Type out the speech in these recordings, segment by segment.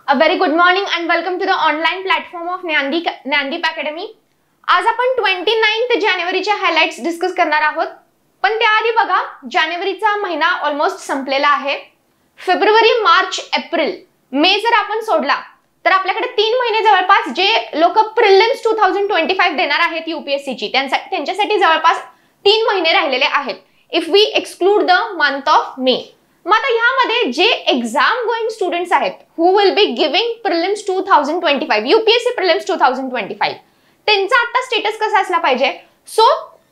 A very good morning and welcome to the online platform of Gyandeep academy. आज आपण 29 जानेवारीच्या highlights discuss करणार आहोत. पण त्याआधी बघा, जानेवारीचा महिना ऑलमोस्ट संपलेला आहे. फेब्रुवारी, मार्च, एप्रिल, मे जर आपण सोडला तर आपल्याकडे 3 महिने जवळपास जे लोक प्रिलिम्स 2025 देणार आहेत यूपीएससीची त्यांच्यासाठी जवळपास 3 महिने राहिलेले आहेत. If we exclude the month of May. मग आता ह्यामध्ये जे एक्झाम गोइंग स्टुडंट्स आहेत who will be giving prelims 2025 UPSC prelims 2025 त्यांचा आता स्टेटस कसा असला पाहिजे. सो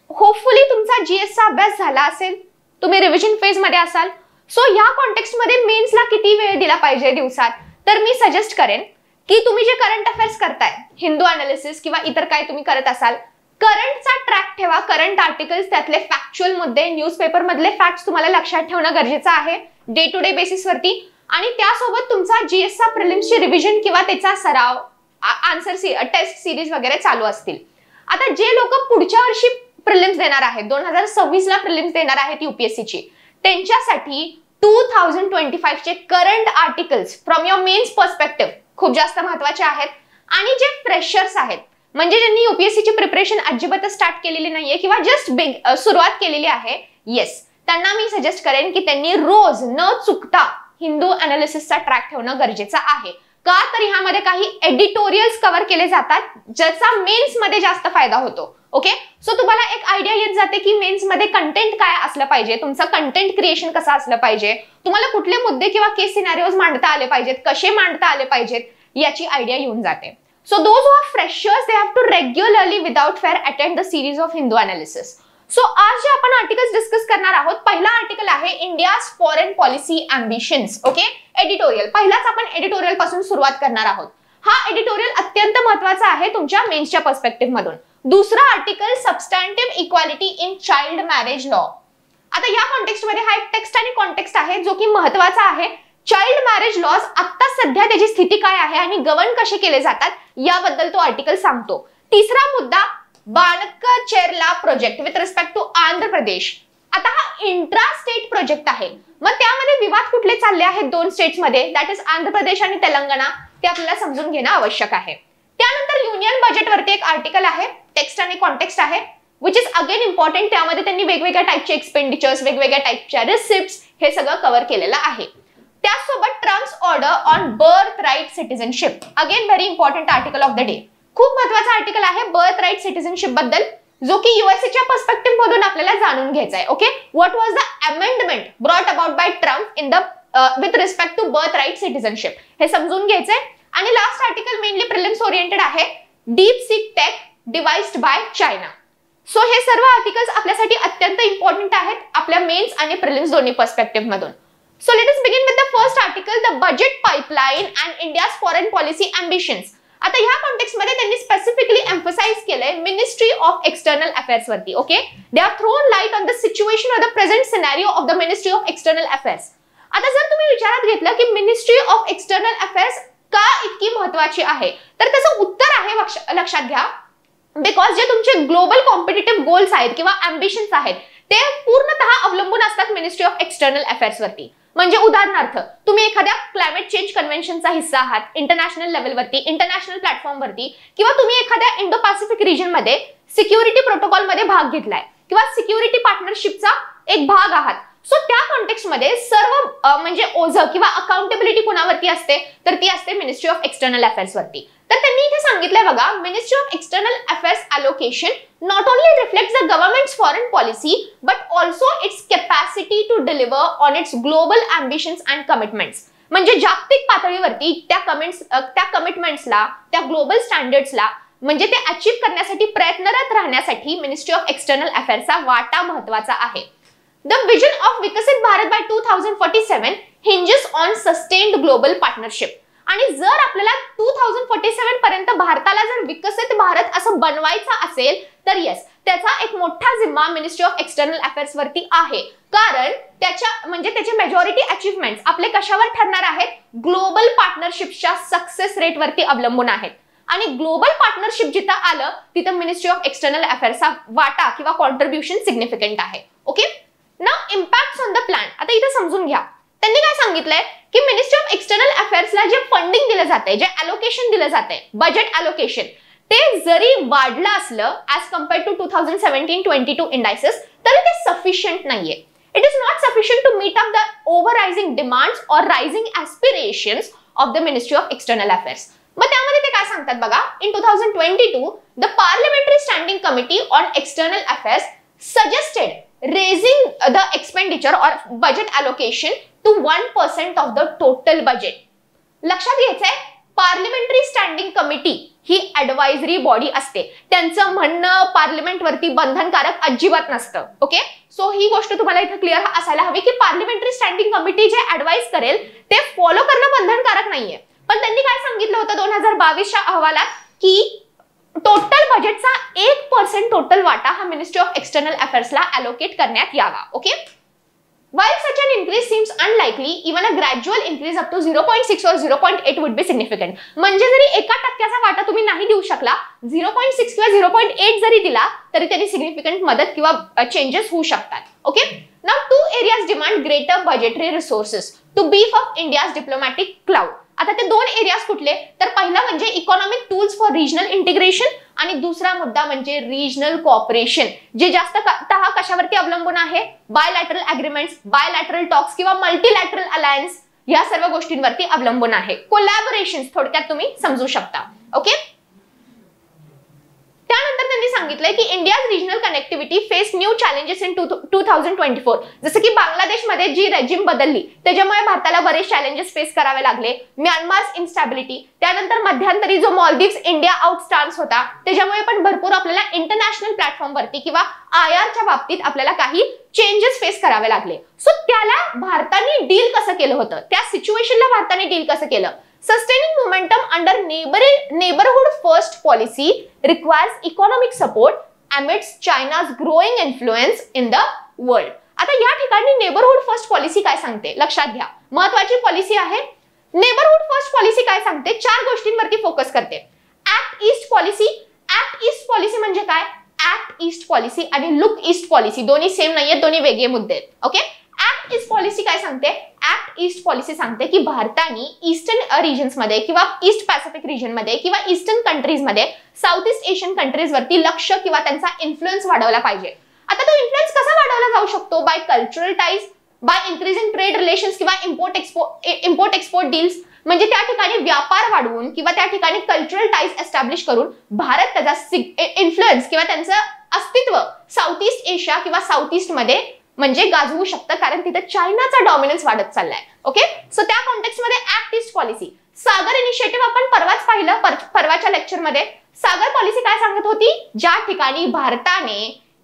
होपफुली तुमचा जीएसचा अभ्यास झाला असेल, तुम्ही रिव्हिजन फेज मध्ये असाल. सो या कॉन्टेक्स्ट मध्ये मेन्सला किती वेळ दिला पाहिजे दिवसात, तर मी सजेस्ट करेन की तुम्ही जे करंट अफेअर्स करताय, हिंदू अनालिसिस किंवा इतर काय तुम्ही करत असाल, करंटचा ट्रॅक ठेवा. करंट आर्टिकल्स, त्यातले फॅक्च्युअल मुद्दे, न्यूजपेपर मधले फॅक्ट्स तुम्हाला लक्षात ठेवणं गरजेचं आहे डे टू डे बेसिस वरती. आणि त्यासोबत तुमचा जीएसचा प्रिलिम्सची रिव्हिजन किंवा त्याचा सराव, आन्सर टेस्ट सिरीज वगैरे चालू असतील. आता जे लोक पुढच्या वर्षी प्रिलिम्स देणार आहेत, 2026 ला प्रिलिम्स देणार आहेत यूपीएससीची, त्यांच्यासाठी 2025 चे current articles from your mains perspective खूप जास्त महत्त्वाचे आहेत. आणि जे फ्रेशर्स आहेत, म्हणजे ज्यांनी यूपीएससीची प्रिपरेशन अजिबातच स्टार्ट केलेली नाहीये किंवा जस्ट सुरुवात केलेली आहे, येस, त्यांना मी सजेस्ट करेन की त्यांनी रोज न चुकता हिंदू अनालिसिसचा ट्रॅक ठेवणं गरजेचं आहे. का तर ह्यामध्ये काही एडिटोरियल्स कव्हर केले जातात ज्याचा मेन्स मध्ये जास्त फायदा होतो. ओके, सो तुम्हाला एक आयडिया येत जाते की मेन्स मध्ये कंटेंट काय असलं पाहिजे, तुमचं कंटेंट क्रिएशन कसं असलं पाहिजे, तुम्हाला कुठले मुद्दे किंवा केस सिनारिओज मांडता आले पाहिजेत, कसे मांडता आले पाहिजेत, याची आयडिया येऊन जाते. So those who are freshers, they have to regularly without fail attend the series of Hindu analysis. So आज जे आपण आर्टिकल्स डिस्कस करणार आहोत, पहिला आर्टिकल आहे India's foreign policy ambitions. Okay, editorial. पहिलाच आपण एडिटोरियल पासून सुरुवात करणार आहोत. हा एडिटोरियल अत्यंत महत्त्वाचा आहे तुमच्या मेन्सच्या पर्स्पेक्टिव्ह मधून. दुसरा article substantive equality in child marriage law. आता या कॉन्टेक्स्ट मध्ये हा एक टेक्स्ट आणि कॉन्टेक्स्ट आहे जो की महत्त्वाचा आहे. चाइल्ड मॅरेज लॉज आता सध्या त्याची स्थिती काय आहे आणि गव्हर्न कसे केले जातात याबद्दल तो आर्टिकल सांगतो. तिसरा मुद्दा Banakacherla project with respect to Andhra Pradesh. आता हा इंट्रा स्टेट प्रोजेक्ट आहे. मग त्यामध्ये विवाद कुठले चालले आहेत 2 स्टेट्स मध्ये, दॅट इज आंध्र प्रदेश आणि तेलंगणा, ते आपल्याला समजून घेणं आवश्यक आहे. त्यानंतर युनियन बजेट वरती एक आर्टिकल आहे, टेक्स्ट आणि कॉन्टेक्स्ट आहे, विच इज अगेन इम्पॉर्टंट. त्यामध्ये त्यांनी वेगवेगळ्या टाईपचे एक्सपेंडिचर्स, वेगवेगळ्या टाईपच्या रिसिप्ट्स हे सगळं कव्हर केलेलं आहे. त्यासोबत Trump's order on birth right citizenship, again very important article of the day. खूप महत्त्वाचा आर्टिकल आहे बर्थ राईट सिटिझनशिप बद्दल, जो की यूएसएच्या पर्स्पेक्टिव्ह मधून आपल्याला जाणून घ्यायचा आहे. Okay, what was the amendment brought about by Trump in the with respect to birth right citizenship, हे समजून घ्यायचंय. आणि last article mainly prelims oriented आहे, DeepSeek tech devised by China. So हे सर्व आर्टिकल्स आपल्यासाठी अत्यंत इम्पॉर्टंट आहेत आपल्या मेन्स आणि प्रिलिम्स दोन्ही पर्स्पेक्टिव्ह मधून. So let us begin with the first article, the budget pipeline and India's foreign policy ambitions. आता ह्या कॉन्टेक्स्ट मध्ये त्यांनी स्पेसिफिकली एम्फसाइज केलंय मिनिस्ट्री ऑफ एक्सटर्नल अफेअर्स वरती. Okay, they are thrown light on the situation of the present scenario of the ministry of external affairs. आता जर तुम्ही विचारात घेतलं की मिनिस्ट्री ऑफ एक्सटर्नल अफेअर्स का इतकी महत्वाची आहे, तर त्याचं उत्तर आहे, लक्षात घ्या, बिकॉज जे तुमचे ग्लोबल कॉम्पिटिटिव्ह गोल्स आहेत किंवा अम्बिशन्स आहेत ते पूर्णतः अवलंबून असतात मिनिस्ट्री ऑफ एक्सटर्नल अफेअर्स वरती. म्हणजे उदाहरणार्थ तुम्ही एखाद्या क्लायमेट चेंज कन्व्हेन्शनचा हिस्सा आहात इंटरनॅशनल लेवलवरती, इंटरनॅशनल प्लॅटफॉर्मवरती, किंवा तुम्ही एखाद्या इंडो पॅसिफिक रिजन मध्ये सिक्युरिटी प्रोटोकॉल मध्ये भाग घेतलाय किंवा सिक्युरिटी पार्टनरशिपचा एक भाग आहात. सो त्या कॉन्टेक्स्ट मध्ये सर्व म्हणजे ओझं किंवा अकाउंटेबिलिटी कुणावरती असते, तर ती असते मिनिस्ट्री ऑफ एक्सटर्नल अफेअर्स वरती. तर त्यांनी इथे सांगितलंय बघा, ministry of external affairs allocation not only reflects the government's foreign policy but also its capacity to deliver on its global ambitions and commitments. म्हणजे जागतिक पातळीवरती त्या कमिटमेंट्सला, त्या ग्लोबल स्टँडर्ड्सला म्हणजे ते अचीव करण्यासाठी प्रयत्नरत राहण्यासाठी मिनिस्ट्री ऑफ एक्सटर्नल अफेअर्सचा वाटा महत्त्वाचा आहे. The vision of विकसित Bharat by 2047 hinges on sustained global partnership. आणि जर आपल्याला 2047 पर्यंत भारताला जर विकसित भारत असं बनवायचं असेल तर येस, त्याचा एक मोठा जिम्मा मिनिस्ट्री ऑफ एक्सटर्नल अफेअर्स वरती आहे. कारण त्याचे मेजॉरिटी अचीवमेंट्स आपले कशावर ठरणार आहेत, ग्लोबल पार्टनरशिपच्या सक्सेस रेट वरती अवलंबून आहेत. आणि ग्लोबल पार्टनरशिप जिथं आलं तिथं मिनिस्ट्री ऑफ एक्सटर्नल अफेअर्सचा वाटा किंवा कॉन्ट्रीब्युशन सिग्निफिकंट आहे. Okay, now impacts on the plan. आता इथे समजून घ्या, त्यांनी काय सांगितलंय की मिनिस्ट्री ऑफ एक्सटर्नल अफेअर्सला जे फंडिंग दिलं जाते, जे अलोकेशन दिलं जाते, बजेट अलोकेशन, ते जरी वाढलं असलं ऍज कम्पेअर टू 2017-22 इंडायसेस, तरी ते सफिशियंट नाहीये. It is not sufficient to meet up the over rising demands or rising aspirations of the ministry of external affairs. मग त्यामध्ये ते काय सांगतात बघा, in 2022 the parliamentary standing committee on external affairs suggested raising the expenditure or budget allocation to 1% of the total budget. लक्षात घ्यायचंय, parliamentary standing committee ही advisory body असते, त्यांचं म्हणणं पार्लिमेंटवरती बंधनकारक अजिबात नसतं. ओके, सो ही गोष्ट तुम्हाला इथे क्लिअर असायला हवी की पार्लिमेंटरी स्टँडिंग कमिटी जे ऍडवाइस करेल ते फॉलो करणं बंधनकारक नाहीये. पण त्यांनी काय सांगितलं होतं 2022च्या अहवालात की टोटल बजेटचा 1% टोटल वाटा हा मिनिस्ट्री ऑफ एक्सटर्नल अफेअर्सला अलोकेट करण्यात यावा. Okay, while such an increase seems unlikely, even a gradual increase up to 0.6 or 0.8 would be significant. म्हणजे जरी 1% वाटा तुम्ही नाही देऊ शकला, 0.6 किंवा 0.8 जरी दिला तरी त्यांनी सिग्निफिकंट मदत किंवा चेंजेस होऊ शकतात. Okay, now 2 areas demand greater budgetary resources to beef up India's diplomatic cloud. आता ते 2 एरियाज कुठले, तर पहिला म्हणजे economic tools for regional integration आणि दुसरा मुद्दा म्हणजे रिजनल कॉपरेशन, जे जास्त कशावरती अवलंबून आहे, बायलॅटरल अग्रीमेंट्स, बायलॅटरल टॉक्स किंवा मल्टीलॅटरल अलायन्स, या सर्व गोष्टींवरती अवलंबून आहे. कोलॅबोरेशन थोडक्यात तुम्ही समजू शकता. ओके, त्यानंतर त्यांनी सांगितलंय की India's regional connectivity face new challenges in 2024. जसं की बांगलादेशमध्ये जी रेजिम बदलली त्याच्यामुळे भारताला बरेच चॅलेंजेस फेस करावे लागले. म्यानमार्स इन्स्टॅबिलिटी, त्यानंतर मध्यंतरी जो मालदीव्स इंडिया आउट स्टान्स होता त्याच्यामुळे पण भरपूर आपल्याला इंटरनॅशनल प्लॅटफॉर्मवरती किंवा आयआरच्या बाबतीत आपल्याला काही चेंजेस फेस करावे लागले. सो त्याला भारताने डील कसं केलं होतं, त्या सिच्युएशनला भारताने डील कसं केलं. Sustaining momentum under neighborhood first policy requires economic support amidst China's growing influence in the world. आता या ठिकाणी नेबरहुड फर्स्ट पॉलिसी काय सांगते लक्षात घ्या, महत्वाची पॉलिसी आहे. नेबरहुड फर्स्ट पॉलिसी काय सांगते, 4 गोष्टींवरती फोकस करते. Act east policy. Act east policy म्हणजे काय, ऍक्ट ईस्ट पॉलिसी आणि लुक ईस्ट पॉलिसी दोन्ही सेम नाहीये, दोन्ही वेगळे मुद्दे आहेत. ओके, ऍक्ट ईस्ट पॉलिसी काय सांगते, ऍक्ट ईस्ट पॉलिसी सांगते की भारताने ईस्टर्न रिजन्स मध्ये किंवा ईस्ट पॅसिफिक रिजन मध्ये किंवा ईस्टर्न कंट्रीज मध्ये साऊथ ईस्ट एशियन कंट्रीज वरती लक्ष किंवा त्यांचा इन्फ्लुएन्स वाढवला पाहिजे. आता तो इन्फ्लुएन्स कसा वाढवला जाऊ शकतो, by cultural ties, by increasing trade relations किंवा इम्पोर्ट एक्सपोर्ट डील्स, म्हणजे त्या ठिकाणी व्यापार वाढवून किंवा त्या ठिकाणी कल्चरल टाईज एस्टॅब्लिश करून भारत त्याचा इन्फ्लुएन्स किंवा त्यांचं अस्तित्व साऊथ ईस्ट एशिया किंवा साऊथ ईस्ट मध्ये म्हणजे गाजवू शकतं, कारण तिथे चायनाचा डॉमिनन्स वाढत चाललाय. ओके, सो त्या कॉन्टेक्स्ट मध्ये ऍक्ट ईस्ट पॉलिसी. सागर इनिशिएटिव्ह आपण परवाच पाहिलं, परवाच्या लेक्चरमध्ये. सागर पॉलिसी काय सांगत होती, ज्या ठिकाणी भारताने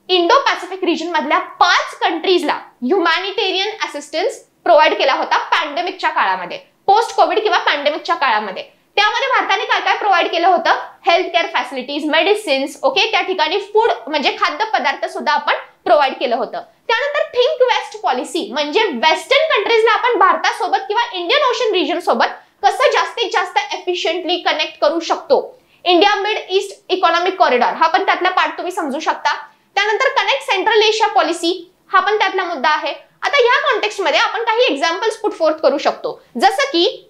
इंडो पॅसिफिक रिजन मधल्या 5 कंट्रीजला ह्युमॅनिटेरियन असिस्टन्स प्रोव्हाइड केला होता पॅन्डेमिकच्या काळामध्ये, पोस्ट कोविड किंवा पॅन्डेमिकच्या काळामध्ये. त्यामध्ये भारताने काय काय प्रोव्हाइड केलं होतं, health care facilities, medicines. Okay, त्या ठिकाणी फूड म्हणजे खाद्यपदार्थ सुद्धा आपण प्रोव्हाइड केलं होतं. त्यानंतर थिंक वेस्ट पॉलिसी म्हणजे वेस्टर्न कंट्रीजला आपण भारतासोबत किंवा इंडियन ओशन रिजन सोबत कसं जास्तीत जास्त एफिशियंटली कनेक्ट करू शकतो. India mid east economic corridor हा पण त्यातला पार्ट तुम्ही समजू शकता. त्यानंतर कनेक्ट सेंट्रल एशिया पॉलिसी हा पण त्यातला मुद्दा आहे. आता या कॉन्टेक्स्ट मध्ये आपण काही एक्झाम्पल्स पुट फोर्थ करू शकतो, जसं की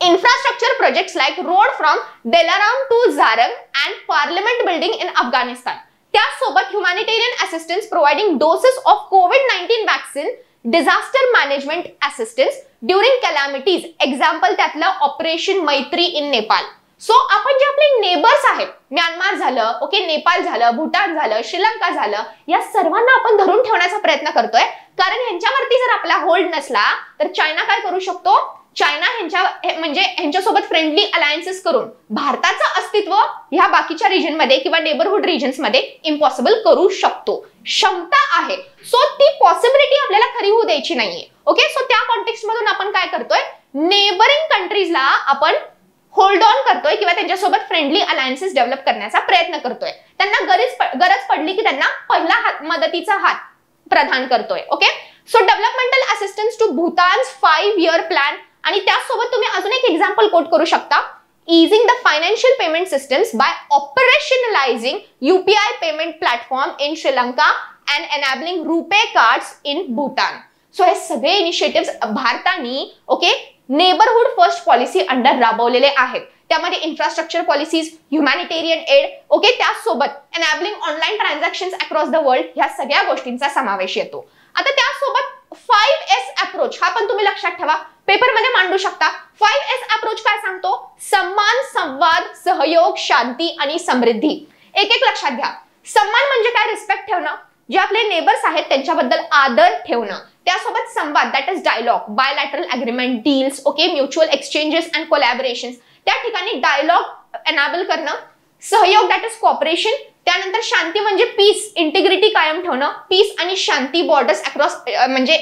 infrastructure projects like road from Delaram to Zarang and parliament building in Afghanistan. त्यासोबत humanitarian assistance providing doses of COVID-19 vaccine, disaster management assistance during calamities. Example त्यातलं ऑपरेशन मैत्री इन नेपाळ. सो आपण जे आपले नेबर्स आहेत, म्यानमार झालं, okay, Nepal झालं, भूटान झालं, श्रीलंका झालं, या सर्वांना आपण धरून ठेवण्याचा प्रयत्न करतोय, कारण यांच्यावरती जर आपला होल्ड नसला तर चायना काय करू शकतो, चायना ह्यांच्यासोबत फ्रेंडली अलायन्सेस करून भारताचं अस्तित्व ह्या बाकीच्या रिजन मध्ये किंवा नेबरहुड रिजन्स मध्ये इम्पॉसिबल करू शकतो. क्षमता आहे, सो ती पॉसिबिलिटी आपल्याला खरी होऊ द्यायची नाहीये. ओके, सो त्या कॉन्टेक्स्ट मधून आपण काय करतोय, नेबरिंग कंट्रीजला आपण होल्ड ऑन करतोय किंवा त्यांच्यासोबत फ्रेंडली अलायन्सेस डेव्हलप करण्याचा प्रयत्न करतोय. त्यांना गरज पडली की त्यांना पहिला मदतीचा हात प्रदान करतोय. Okay, so developmental assistance to Bhutan's 5-year plan. आणि त्यासोबत तुम्ही अजून एक एक्झाम्पल कोट करू शकता, easing the financial payment systems by operationalizing UPI payment platform in Sri Lanka and enabling RuPay cards in Bhutan. So हे सगळे इनिशिएटिव्ह भारताने okay neighbourhood first policy under राबवलेले आहेत. त्यामध्ये infrastructure policies, humanitarian aid okay त्यासोबत enabling online transactions across the world ह्या सगळ्या गोष्टींचा समावेश येतो. आता त्यासोबत 5S अप्रोच हा पण तुम्ही लक्षात ठेवा, पेपरमध्ये मांडू शकता. 5S अप्रोच काय सांगतो? सन्मान, संवाद, सहयोग, शांती आणि समृद्धी. एक एक लक्षात घ्या. सन्मान म्हणजे काय? रिस्पेक्ट ठेवणं, जे आपले नेबर्स आहेत त्यांच्याबद्दल आदर ठेवणं. त्यासोबत संवाद, that is dialogue, bilateral agreement, deals okay mutual exchanges and collaborations, त्या ठिकाणी डायलॉग एनेबल करणं. सहयोग, दॅट इज कॉपरेशन. त्यानंतर शांती म्हणजे पीस, इंटिग्रिटी कायम ठेवणं, पीस आणि शांती बॉर्डर्स अक्रॉस म्हणजे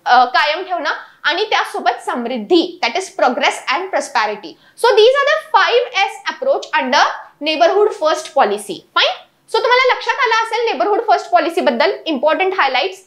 कायम ठेवणं. आणि त्यासोबत समृद्धी, that is progress and prosperity. So these are the 5S approach under neighbourhood first policy. Fine. So तुम्हाला लक्षात आलं असेल नेबरहुड फर्स्ट पॉलिसी बद्दल इम्पॉर्टंट हायलाइट्स.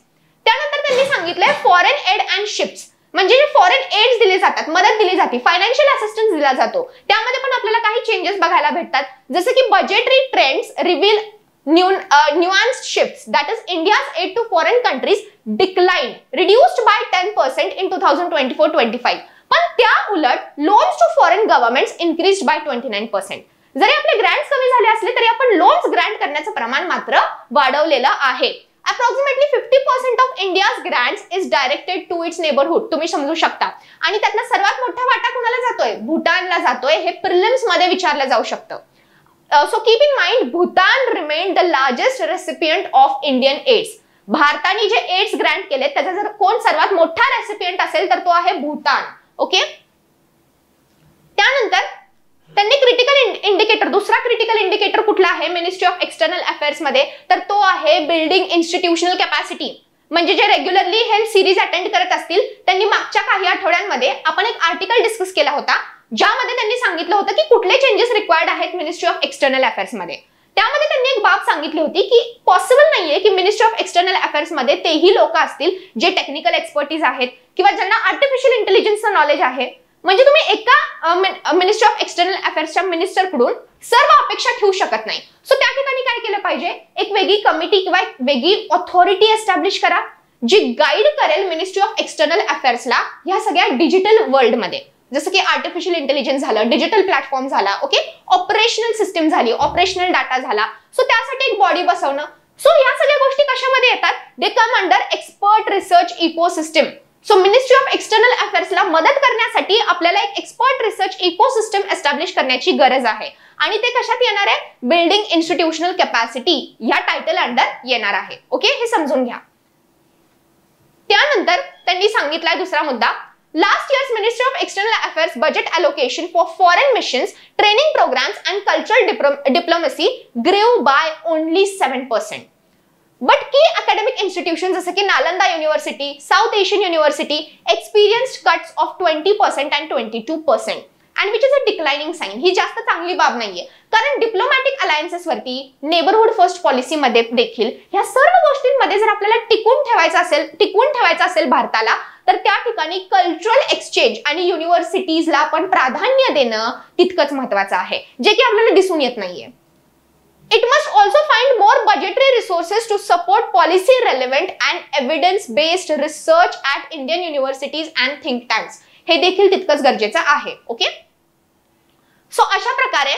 त्यानंतर त्यांनी सांगितलंय फॉरेन एड अँड शिप्स, म्हणजे जे फॉरेन एड्स दिले जातात, मदत दिली जाते, फायनान्शियल असिस्टन्स दिला जातो, त्यामध्ये पण आपल्याला काही चेंजेस बघायला भेटतात. जसं की budgetary trends reveal nuanced shifts, that is India's aid to foreign countries declined, reduced by 10% in 2024-25. पण त्या उलट loans to foreign governments increased by 29%. जरी आपले ग्रँट्स कमी झाले असले तरी आपण लोन्स ग्रँट करण्याचं प्रमाण मात्र वाढवलेलं आहे. Approximately 50% of India's grants is directed to its neighborhood. तुम्ही समजू शकता. आणि त्यातला सर्वात मोठा वाटा कुणाला जातोय? भूतानला जातोय. हे प्रिलिम्स मध्ये विचारलं जाऊ शकतं. So keep in mind, Bhutan remained the largest recipient of Indian aids. भारताने जे एड्स ग्रँट केले त्याचा जर कोण सर्वात मोठा रेसिपियंट असेल तर तो आहे भूतान. ओके. त्यानंतर त्यांनी क्रिटिकल इंडिकेटर, दुसरा क्रिटिकल इंडिकेटर कुठला आहे मिनिस्ट्री ऑफ एक्सटर्नल अफेअर्स मध्ये, तर तो आहे बिल्डिंग इन्स्टिट्यूशनल कॅपॅसिटी. म्हणजे जे रेग्युलरली हे सिरीज अटेंड करत असतील त्यांनी मागच्या काही आठवड्यांमध्ये आपण एक आर्टिकल डिस्कस केला होता ज्यामध्ये त्यांनी सांगितलं होतं की कुठले चेंजेस रिक्वायर्ड आहेत मिनिस्ट्री ऑफ एक्सटर्नल अफेअर्स मध्ये. त्यामध्ये त्यांनी एक बाब सांगितली होती की पॉसिबल नाहीये की मिनिस्ट्री ऑफ एक्सटर्नल अफेअर्स मध्ये तेही लोक असतील जे टेक्निकल एक्सपर्टीज आहेत किंवा ज्यांना आर्टिफिशियल इंटेलिजन्सचं नॉलेज आहे. म्हणजे तुम्ही एका मिनिस्ट्री ऑफ एक्सटर्नल अफेअर्सच्या मिनिस्टरकडून सर्व अपेक्षा ठेवू शकत नाही. सो त्या ठिकाणी काय केलं पाहिजे? एक वेगळी कमिटी किंवा एक वेगळी ऑथॉरिटी एस्टॅब्लिश करा जी गाईड करेल मिनिस्ट्री ऑफ एक्सटर्नल अफेअर्सला ह्या सगळ्या डिजिटल वर्ल्ड मध्ये. जसं की आर्टिफिशियल इंटेलिजन्स झालं, डिजिटल प्लॅटफॉर्म झाला, ओके ऑपरेशनल सिस्टम झाली, ऑपरेशनल डाटा झाला. सो त्यासाठी एक बॉडी बसवणं. सो या सगळ्या गोष्टी कशामध्ये येतात? They come under expert research ecosystem. So ministry of external अफेअर्सला मदत करण्यासाठी आपल्याला एक एक्सपर्ट रिसर्च इकोसिस्टम एस्टॅब्लिश करण्याची गरज आहे. आणि ते कशात येणार आहे? बिल्डिंग इन्स्टिट्यूशनल कॅपॅसिटी या टायटल अंडर येणार आहे. ओके, हे समजून घ्या. त्यानंतर त्यांनी सांगितलाय दुसरा मुद्दा, last year's Ministry of External Affairs budget allocation for foreign missions, training programs and cultural diplomacy grew by only 7%. But key academic institutions जसे की Nalanda university, south Asian university experienced cuts of 20% and 22%. and which is a declining sign. ही जास्त चांगली बाब नाहीये, कारण diplomatic alliances वरती neighbourhood first policy मध्ये देखील ह्या सर्व गोष्टींमध्ये जर आपल्याला टिकून ठेवायचं असेल भारताला, तर त्या ठिकाणी कल्चरल एक्सचेंज आणि युनिव्हर्सिटीजला आपण प्राधान्य देणं तितकंच महत्त्वाचं आहे, जे की आपल्याला दिसून येत नाहीये. It must also find more budgetary resources to support policy relevant and evidence based research at Indian universities and think tanks. हे देखील तितकंच गरजेचं आहे. ओके, सो अशा प्रकारे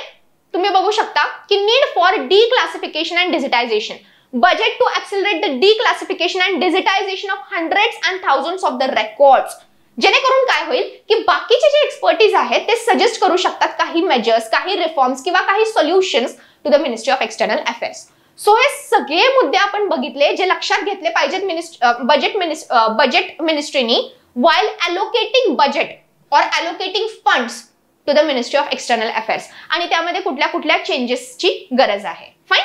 तुम्ही बघू शकता की need for declassification and digitization, budget to accelerate the declassification and digitization of hundreds and thousands of the records. जेणेकरून काय होईल की बाकीचे जे एक्सपर्टीज आहेत ते सजेस्ट करू शकतात काही मेजर्स, काही रिफॉर्म्स किंवा काही solutions to the ministry of external affairs. So हे सगळे मुद्दे आपण बघितले जे लक्षात घेतले पाहिजेत बजेट मिनिस्ट्रीनी while allocating budget or allocating funds to the Ministry of External Affairs. आणि त्यामध्ये कुठल्या कुठल्या चेंजेसची गरज आहे. Fine.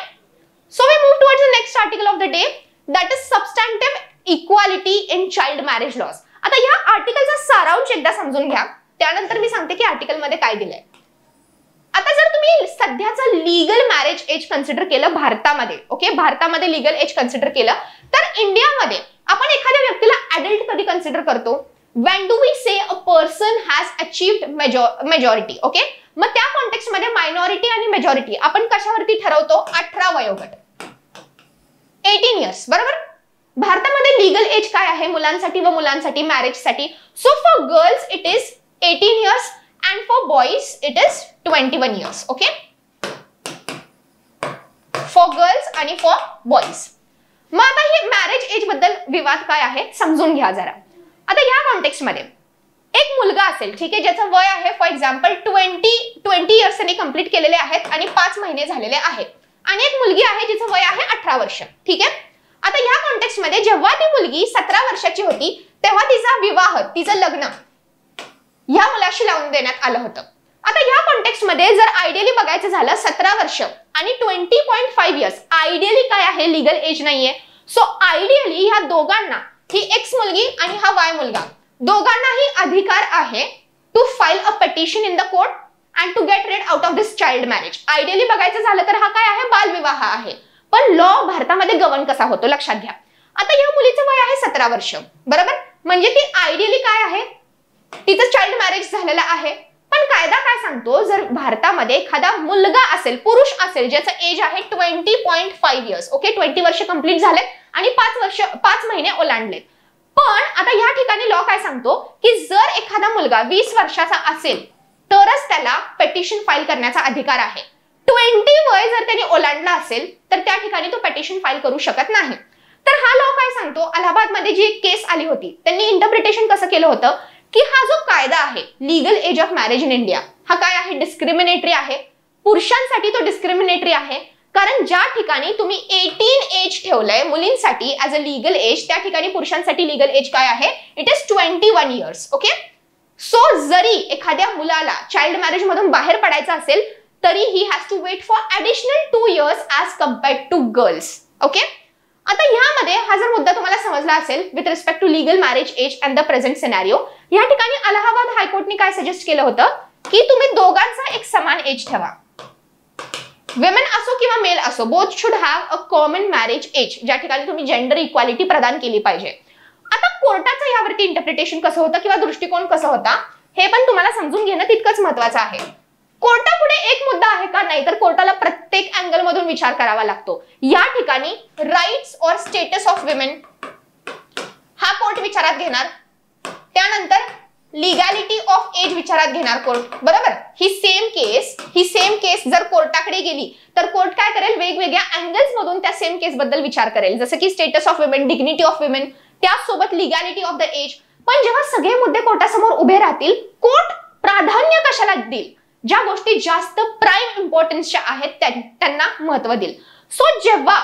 So we move towards the next article of the day, that is substantive equality in child marriage laws. आता या आर्टिकलचा सारांश एकदा समजून घ्या, त्यानंतर मी सांगते की आर्टिकल मध्ये काय दिलंय. आता जर तुम्ही सध्याचं लीगल मॅरेज एज कन्सिडर केलं भारतामध्ये, ओके भारतामध्ये लीगल एज कन्सिडर केलं, तर इंडियामध्ये आपण एखाद्या व्यक्तीला अडल्ट कधी कन्सिडर करतो? When do we say a person has achieved majority. Okay, मग त्या कॉन्टेक्स्ट मध्ये मायनॉरिटी आणि मेजॉरिटी आपण कशावरती ठरवतो? 18 वयोगट, 18 इयर्स, बरोबर. भारतामध्ये लीगल एज काय आहे मुलांसाठी व मुलांसाठी मॅरेजसाठी? So for girls it is 18 years and for boys it is 21 years. Okay, for girls आणि फॉर बॉईज. मग आता ही मॅरेज एज बद्दल विवाद काय आहे समजून घ्या जरा. आता या कॉन्टेक्स्ट मध्ये एक मुलगा असेल, ठीक आहे, ज्याचं वय आहे फॉर एक्झाम्पल 20 इयर्स त्यांनी कंप्लीट केलेले आहेत आणि 5 महिने झालेले आहेत, आणि एक मुलगी आहे जिचं वय आहे 18 वर्ष. ठीक आहे. आता या कॉन्टेक्स्ट मध्ये जेव्हा ती मुलगी 17 वर्षाची होती तेव्हा तिचा विवाह, तिचं लग्न या मुलाशी लावून देण्यात आलं होतं. आता या कॉन्टेक्स्ट मध्ये जर आयडियली बघायचं झालं 17 वर्ष आणि 20.5 इयर्स आयडियली काय आहे, लीगल एज नाहीये. सो आयडियली ह्या दोघांना, ही एक्स मुलगी आणि हा वाय मुलगा, दोघांनाही अधिकार आहे to file a petition in the court and to get rid out of this child marriage. Ideally बघायचं झालं तर हा काय आहे, बालविवाह आहे. पण लॉ भारतामध्ये गव्हर्न कसा होतो लक्षात घ्या. आता या मुलीचं वय आहे 17 वर्ष, बरोबर, म्हणजे ती आयडियली काय आहे, तिचं चाइल्ड मॅरेज झालेलं आहे. पण कायदा काय सांगतो, जर भारतामध्ये एखादा मुलगा असेल, पुरुष असेल, ज्याचं एज आहे 20.5 इयर्स, ओके, 20 वर्ष कंप्लीट झाले आणि 5 महिने ओलांडलेत. पण आता या ठिकाणी लॉ काय सांगतो की जर एखादा मुलगा 20 वर्षाचा असेल तरच त्याला पिटिशन फाईल करण्याचा अधिकार आहे. 20 वय जर त्यांनी ओलांडला असेल तर त्या ठिकाणी तो पिटिशन फाईल करू शकत नाही. तर हा लॉ काय सांगतो, अलाहाबाद मध्ये जी एक केस आली होती त्यांनी इंटरप्रिटेशन कसं केलं होतं की हा जो कायदा आहे legal age of marriage in India, हा काय आहे, डिस्क्रिमिनेटरी आहे. पुरुषांसाठी तो डिस्क्रिमिनेटरी आहे, कारण ज्या ठिकाणी तुम्ही 18 एज ठेवलंय मुलींसाठी ऍज अ लीगल एज, त्या ठिकाणी पुरुषांसाठी लीगल एज काय आहे, it is 21 years. Okay, so जरी एखाद्या मुलाला चाइल्ड मॅरेज मधून बाहेर पडायचं असेल तरी he has to wait for additional 2 years as compared to girls. Okay, आता यामध्ये हा जर मुद्दा तुम्हाला समजला असेल with respect to legal marriage age and the present scenario, या ठिकाणी अलाहाबाद हायकोर्टने काय सजेस्ट केलं होतं की तुम्ही दोघांचा एक समान एज ठेवा. विमेन असो किंवा मेल असो, both should have a common marriage age, ज्या ठिकाणी तुम्ही जेंडर इक्वालिटी प्रदान केली पाहिजे. आता कोर्टाचं यावरती इंटरप्रिटेशन कसं होतं किंवा दृष्टिकोन कसा होता हे पण तुम्हाला समजून घेणं तितकंच महत्वाचं आहे. कोर्टापुढे एक मुद्दा आहे का, नाही तर कोर्टाला प्रत्येक अँगल मधून विचार करावा लागतो. या ठिकाणी राईट्स और स्टेटस ऑफ विमेन हा कोर्ट विचारात घेणार, त्यानंतर लीगॅलिटी ऑफ एज विचारात घेणार कोर्ट, बरोबर. ही सेम केस जर कोर्टाकडे गेली तर कोर्ट काय करेल, वेगवेगळ्या अँगल्स मधून त्या सेम केस बद्दल विचार करेल, जसं की status of women, dignity of women, त्यासोबत लीगॅलिटी ऑफ द एज. पण जेव्हा सगळे मुद्दे कोर्टासमोर उभे राहतील, कोर्ट प्राधान्य कशाला देईल, ज्या गोष्टी जास्त प्राईम इम्पॉर्टन्सच्या आहेत त्यांना महत्व देईल. सो जेव्हा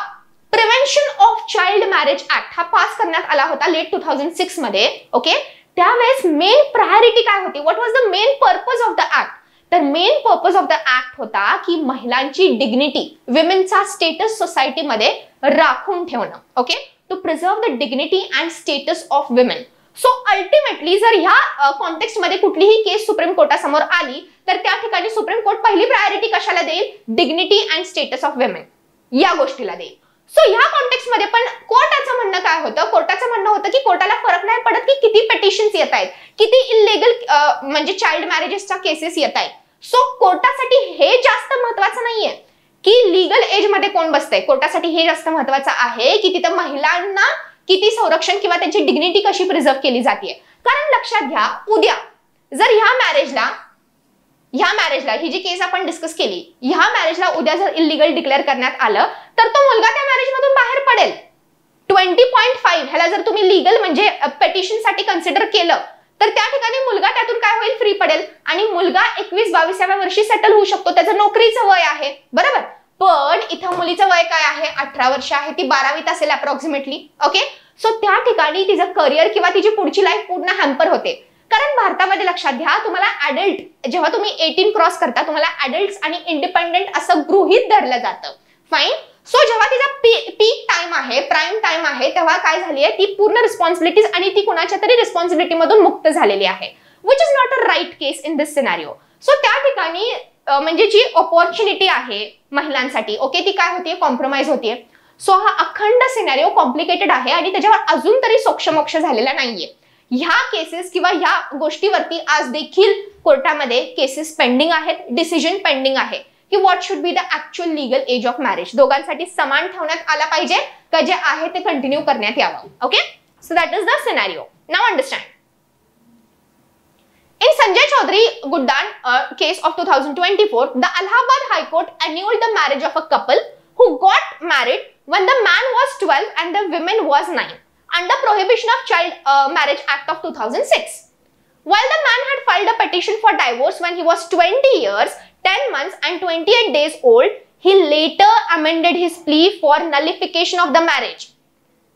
prevention of child marriage act हा पास करण्यात आला होता लेट 2006 मध्ये, ओके, त्यावेळेस मेन प्रायोरिटी काय होती, what was the main purpose of the act, तर main purpose of the act होता की महिलांची डिग्निटी, विमेनचा स्टेटस सोसायटीमध्ये राखून ठेवणं. Okay, to preserve the dignity and status of women. So ultimately जर ह्या कॉन्टेक्स्ट मध्ये कुठलीही केस सुप्रीम कोर्टासमोर आली तर त्या ठिकाणी सुप्रीम कोर्ट पहिली प्रायोरिटी कशाला देईल, dignity and status of women या गोष्टीला देईल. सो ह्या कॉन्टेक्स्ट मध्ये पण कोर्टाचं म्हणणं काय होतं, कोर्टाचं म्हणणं होतं की कोर्टाला फरक नाही पडत की किती पिटिशन्स येत आहेत, किती इलिगल म्हणजे चाइल्ड मॅरेजेसच्या केसेस येत आहेत. सो कोर्टासाठी हे जास्त महत्वाचं नाहीये की लीगल एज मध्ये कोण बसतंय, कोर्टासाठी हे जास्त महत्वाचं आहे की तिथं महिलांना किती संरक्षण किंवा त्यांची डिग्निटी कशी प्रिझर्व केली जाते. कारण लक्षात घ्या, उद्या जर ह्या मॅरेजला ही जी केस आपण डिस्कस केली, ह्या मॅरेजला उद्या जर इलिगल डिक्लेअर करण्यात आलं तर तो मुलगा त्या मॅरेज मधून बाहेर पडेल. 20.5 ह्याला जर तुम्ही लीगल म्हणजे पिटिशन साठी कन्सिडर केलं तर त्या ठिकाणी मुलगा त्यातून काय होईल, फ्री पडेल आणि मुलगा 21-22व्या वर्षी सेटल होऊ शकतो, त्याचं नोकरीचं वय आहे, बरोबर. पण इथं मुलीचं वय काय आहे, 18 वर्ष आहे, ती 12वीत असेल अप्रॉक्सिमेटली. ओके, सो त्या ठिकाणी तिचं करिअर किंवा तिची पुढची लाईफ पूर्ण हॅम्पर होते. कारण भारतामध्ये लक्षात घ्या, तुम्हाला ऍडल्ट जेव्हा तुम्ही 18 क्रॉस करता तुम्हाला ऍडल्ट आणि इंडिपेंडेंट असं गृहीत धरलं जातं. फाईन. सो जेव्हा तिचा पीक टाइम आहे, प्राइम टाइम आहे, तेव्हा काय झाली आहे, ती पूर्ण रिस्पॉन्सिबिलिटीज आणि ती कुणाच्या तरी रिस्पॉन्सिबिलिटी मधून मुक्त झालेली आहे, which is not a right case in this scenario. So त्या ठिकाणी म्हणजे जी ऑपॉर्च्युनिटी आहे महिलांसाठी, ओके, ती काय होतीये, कॉम्प्रोमाइज होतीये. सो हा अखंड सिनारिओ कॉम्प्लिकेटेड आहे आणि त्याच्यावर अजून तरी सोक्षमोक्ष झालेला नाहीये. ह्या केसेस किंवा ह्या गोष्टीवरती आज देखील कोर्टामध्ये केसेस पेंडिंग आहेत, डिसिजन पेंडिंग आहे की what should be the actual legal age of marriage. दोघांसाठी समान ठेवण्यात आला पाहिजे जे आहे ते कंटिन्यू करण्यात यावं. Okay, so that is the scenario. Now understand. In Sanjay Chaudhary Guddan case of 2024, the Allahabad High Court annulled the marriage of a couple who got married when the man was 12 and the woman was 9 under Prohibition of Child Marriage Act of 2006. While the man had filed a petition for divorce when he was 20 years, 10 months and 28 days old, he later amended his plea for nullification of the marriage.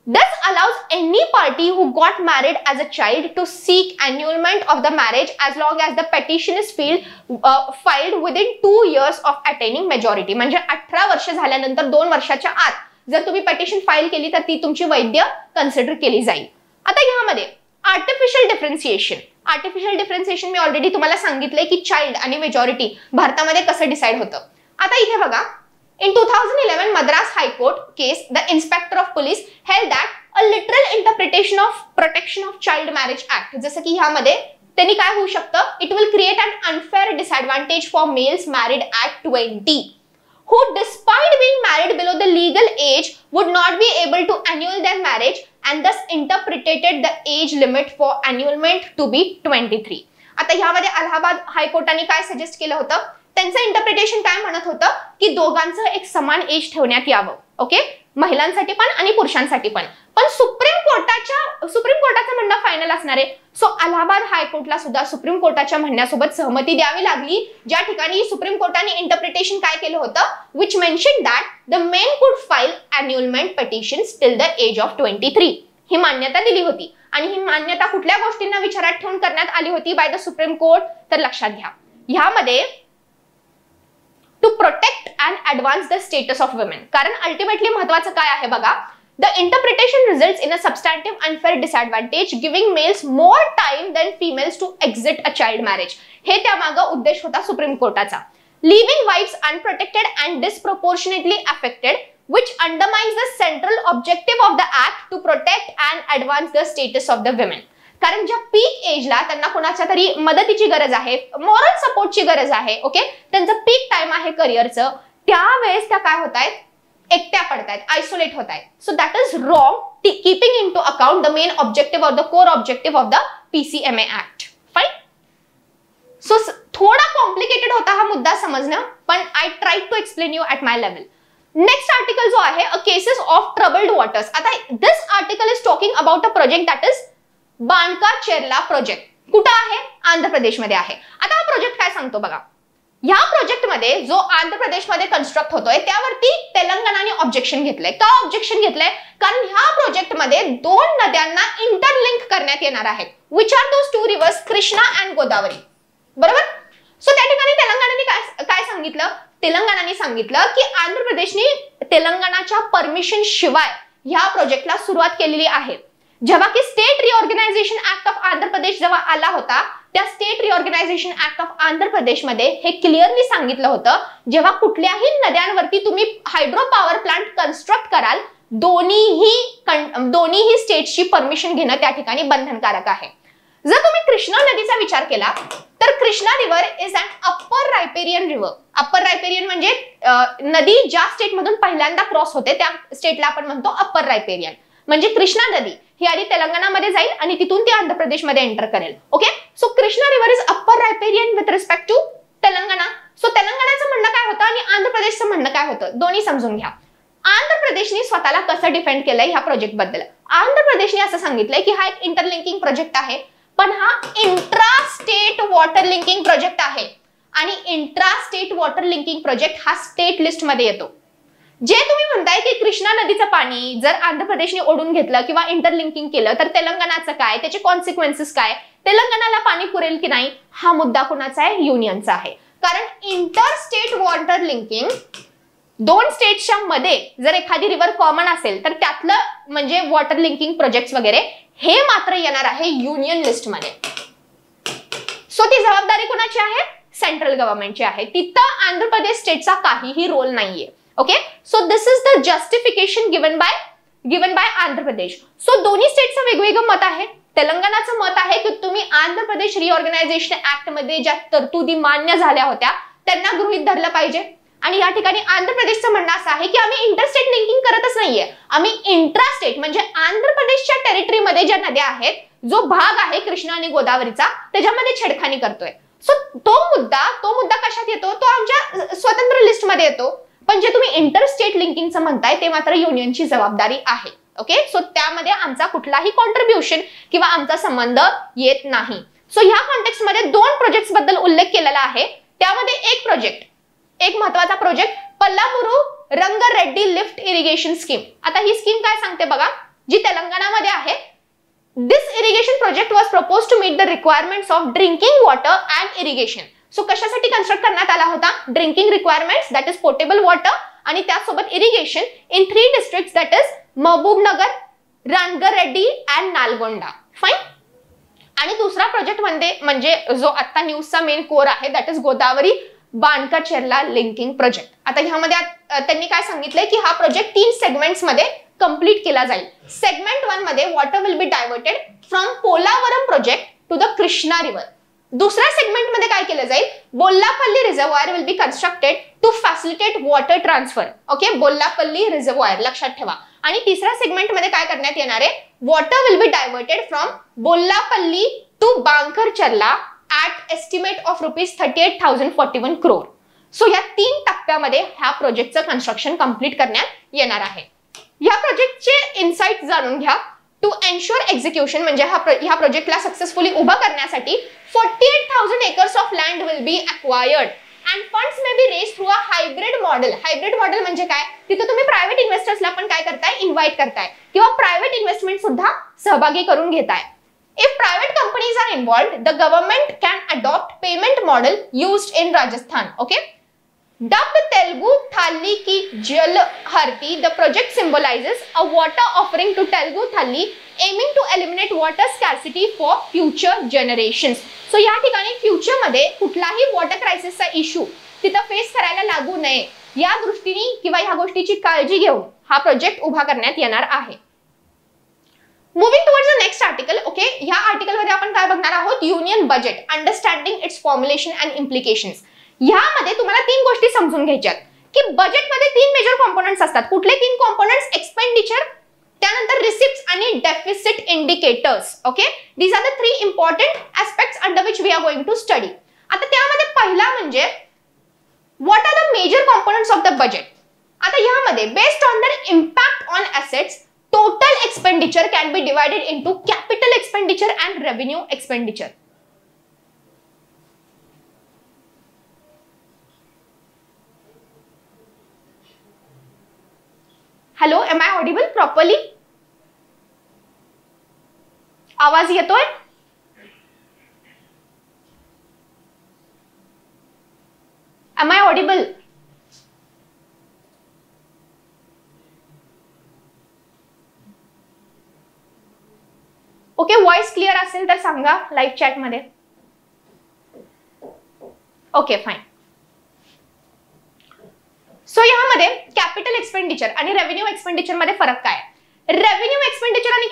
This allows any party who got married as a child to seek annulment of the marriage as long as the petition is filed within 2 years of attaining majority. म्हणजे 18 वर्ष झाल्यानंतर 2 वर्षाच्या आत जर तुम्ही petition file केली तर ती तुमची वैध कन्सिडर केली जाईल. आता ह्यामध्ये आर्टिफिशियल डिफरन्सिएशन मी ऑलरेडी तुम्हाला सांगितलंय की चाइल्ड आणि मेजॉरिटी भारतामध्ये कसं डिसाइड होतं. आता इथे बघा, in 2011 Madras High Court case, the Inspector of Police held that a literal interpretation of Protection of Child Marriage Act, जसं की ह्यामध्ये त्यांनी काय होऊ शकतं, it will create an unfair disadvantage for males married at 20 who despite being married below the legal age would not be able to annul their marriage and thus interpreted the age limit for annulment to be 23. आता ह्यामध्ये अलाहाबाद हायकोर्टाने काय suggest केलं होतं, त्यांचं interpretation काय म्हणत होतं की दोघांचं एक समान एज ठेवण्यात यावं. ओके, महिलांसाठी पण आणि पुरुषांसाठी पण. पण सुप्रीम कोर्टाचं म्हणणं फायनल असणार आहे. सो अलाहाबाद हायकोर्टला सुद्धा सुप्रीम कोर्टाच्या म्हणण्यासोबत सहमती द्यावी लागली, ज्या ठिकाणी सुप्रीम कोर्टाने इंटरप्रिटेशन काय केलं होतं, which mention that the men could file annulment petitions till the age of 23. ही मान्यता दिली होती आणि ही मान्यता कुठल्या गोष्टींना विचारात ठेवून करण्यात आली होती बाय द सुप्रीम कोर्ट, तर लक्षात घ्या, ह्यामध्ये to protect and advance the status of women. कारण अल्टिमेटली महत्वाचं काय आहे बघा, the interpretation results in a substantive unfair disadvantage giving males more time than females to exit a child marriage. हे त्यामागं उद्देश होता सुप्रीम कोर्टाचा. Leaving wives unprotected and disproportionately affected which undermines the central objective of the act to protect and advance the status of the women. कारण ज्या पीक एजला त्यांना कोणाच्या तरी मदतीची गरज आहे, मॉरल सपोर्टची गरज आहे, ओके, त्यांचं पीक टाइम आहे करिअरचं, त्यावेळेस त्या काय होत आहेत, एकट्या पडतायत, आयसोलेट होत आहेत. So that is wrong, keeping into account the main objective of the core objective of the PCMA act. Fine. So थोडा कॉम्प्लिकेटेड होता हा मुद्दा समजणं, पण I try to explain you at my level. Next article जो आहे, a cases of troubled waters. आता this article is talking about a project that is Banakacherla project. कुठं आहे, आंध्र प्रदेशमध्ये आहे. आता हा प्रोजेक्ट काय सांगतो बघा, ह्या प्रोजेक्टमध्ये जो आंध्र प्रदेशमध्ये कन्स्ट्रक्ट होतोय त्यावरती तेलंगणाने ऑब्जेक्शन घेतलंय. का ऑब्जेक्शन घेतलंय, कारण ह्या प्रोजेक्टमध्ये 2 नद्यांना इंटरलिंक करण्यात येणार आहेत. Which are those 2 reverse, Krishna and Godavari. बरोबर. सो त्या ठिकाणी तेलंगणाने काय सांगितलं, तेलंगणाने सांगितलं की आंध्र प्रदेशने तेलंगणाच्या परमिशन शिवाय ह्या प्रोजेक्टला सुरुवात केलेली आहे. जेव्हा की state reorganisation act of Andhra Pradesh जेव्हा आला होता, त्या state reorganisation act of Andhra प्रदेशमध्ये हे क्लिअरली सांगितलं होतं, जेव्हा कुठल्याही नद्यांवरती तुम्ही हायड्रो पॉवर प्लांट कन्स्ट्रक्ट कराल, दोन्हीही स्टेटची परमिशन घेणं त्या ठिकाणी बंधनकारक आहे. जर तुम्ही कृष्णा नदीचा विचार केला तर Krishna river is an upper riparian river. Upper riparian म्हणजे नदी ज्या स्टेट मधून पहिल्यांदा क्रॉस होते त्या स्टेटला आपण म्हणतो अप्पर रायपेरियन. म्हणजे कृष्णा नदी ही आधी तेलंगणामध्ये जाईल आणि तिथून ती आंध्र प्रदेशमध्ये एंटर करेल. Okay, so Krishna river is upper riparian with respect to Telangana. So तेलंगणाचं म्हणणं काय होतं आणि आंध्र प्रदेशचं म्हणणं काय होतं, दोन्ही समजून घ्या. आंध्र प्रदेशने स्वतःला कसं डिफेंड केलंय ह्या प्रोजेक्ट बद्दल. आंध्र प्रदेशने असं सांगितलंय की हा एक इंटरलिंकिंग प्रोजेक्ट आहे, पण हा intra state water linking project आहे आणि intra state water linking project हा स्टेट लिस्ट मध्ये येतो. जे तुम्ही म्हणताय की कृष्णा नदीचं पाणी जर आंध्र प्रदेशने ओढून घेतलं किंवा इंटरलिंकिंग केलं तर तेलंगणाचं काय, त्याचे कॉन्सिक्वेन्सेस काय, तेलंगणाला पाणी पुरेल की नाही, हा मुद्दा कुणाचा आहे, युनियनचा आहे. कारण इंटर स्टेट वॉटर लिंकिंग 2 स्टेट्सच्या मध्ये जर एखादी रिव्हर कॉमन असेल तर त्यातलं म्हणजे वॉटर लिंकिंग प्रोजेक्ट वगैरे हे मात्र येणार आहे युनियन लिस्ट मध्ये. सो ती जबाबदारी कोणाची आहे, सेंट्रल गव्हर्नमेंटची आहे. तिथं आंध्र प्रदेश स्टेटचा काहीही रोल नाहीये. Okay, so this is the justification given by Andhra Pradesh. So दोन्ही स्टेटचं वेगवेगळं मत आहे. तेलंगणाचं मत आहे की तुम्ही आंध्र प्रदेश रिऑर्गनायझेशन ऍक्ट मध्ये ज्या तरतुदी मान्य झाल्या होत्या त्यांना गृहीत धरलं पाहिजे. आणि या ठिकाणी आंध्र प्रदेशचं म्हणणं असं आहे की आम्ही इंटरस्टेट लिंकिंग करतच नाहीये, आम्ही इंट्रास्टेट म्हणजे आंध्र प्रदेशच्या टेरिटरीमध्ये ज्या नद्या आहेत, जो भाग आहे कृष्णा आणि गोदावरीचा, त्याच्यामध्ये छेडखानी करतोय. सो तो मुद्दा कशात येतो, तो आमच्या स्वतंत्र लिस्टमध्ये येतो. पण जे तुम्ही इंटरस्टेट लिंकिंगचं म्हणताय ते मात्र युनियनची जबाबदारी आहे. ओके, सो त्यामध्ये आमचा कुठलाही कॉन्ट्रीब्युशन किंवा आमचा संबंध येत नाही. सो ह्या कॉन्टेक्स्ट मध्ये 2 प्रोजेक्ट्स बद्दल उल्लेख केलेला आहे. त्यामध्ये एक महत्वाचा project Palamuru Rangareddy lift irrigation scheme. आता ही स्कीम काय सांगते बघा, जी तेलंगणामध्ये आहे. This irrigation project was proposed to meet the requirements of drinking water and irrigation. So कशासाठी कन्स्ट्रक्ट करण्यात आला होता, drinking requirements that is portable water आणि त्यासोबत irrigation in 3 districts that is Mahbubnagar, Rangareddy and Nalgonda. Fine. आणि दुसरा प्रोजेक्ट म्हणजे जो आता न्यूजचा मेन कोर आहे that is Godavari Banakacherla linking project. आता ह्यामध्ये त्यांनी काय सांगितलंय की हा प्रोजेक्ट 3 सेगमेंट्स मध्ये कंप्लीट केला जाईल. सेगमेंट 1 मध्ये water will be diverted from Polavaram project to the Krishna river. दुसऱ्या सेगमेंट मध्ये काय केलं जाईल, Bollapalli reservoir will be constructed to facilitate water transfer. Okay, Bollapalli reservoir लक्षात ठेवा. आणि तिसऱ्या सेगमेंट मध्ये काय करण्यात येणार आहे, water will be diverted from Bollapalli to Banakacherla at estimate of ₹38,041 crore. सो या 3 टप्प्यामध्ये ह्या प्रोजेक्टचं कन्स्ट्रक्शन कंप्लीट करण्यात येणार आहे. या प्रोजेक्टचे इनसाइट जाणून घ्या. टू एन्श्योर एक्झिक्युशन म्हणजे ह्या प्रोजेक्टला सक्सेसफुली उभा करण्यासाठी 48,000 acres of land will be acquired and funds may be raise through a hybrid model. Hybrid model म्हणजे काय, तिथे तुम्ही प्रायव्हेट इन्व्हेस्टर्सला पण काय करताय, इन्व्हाइट करताय किंवा प्रायव्हेट इन्व्हेस्टमेंट सुद्धा सहभागी करून घेताय. If private companies are involved, the government can adopt payment model used in Rajasthan. Okay. Dubbed Telugu Thalli ki Jal Harti, the project symbolizes a water offering to Telugu Thalli, aiming to eliminate water scarcity for future generations. So या ठिकाणी future मध्ये कुठलाही water क्रायसिसचा issue तिथं face करायला लागू नये या दृष्टीने किंवा ह्या गोष्टीची काळजी घेऊन हा प्रोजेक्ट उभा करण्यात येणार आहे. Moving towards the next article. Okay, ह्या आर्टिकल मध्ये आपण काय बघणार आहोत, union budget, understanding it's formulation and implications. ह्यामध्ये तुम्हाला 3 गोष्टी समजून घ्यायच्यात की बजेटमध्ये 3 मेजर कॉम्पोनंट्स असतात. कुठले 3 कॉम्पोनंट्स, एक्सपेंडिचर, त्यानंतर रिसिप्ट्स आणि deficit indicators. Okay, these are the 3 important aspects under which we are going to study. आता त्यामध्ये पहिला म्हणजे what are the major components of the budget. आता ह्यामध्ये based on the impact on assets, total expenditure can be divided into capital expenditure and revenue expenditure. Hello, am I audible properly? आवाज येतोय? Am I audible? Okay, voice clear असेल तर सांगा live chat मध्ये. Okay, fine. So यामध्ये capital expenditure आणि revenue expenditure मध्ये फरक काय? रेव्हेन्यू एक्सपेंडिचर आणि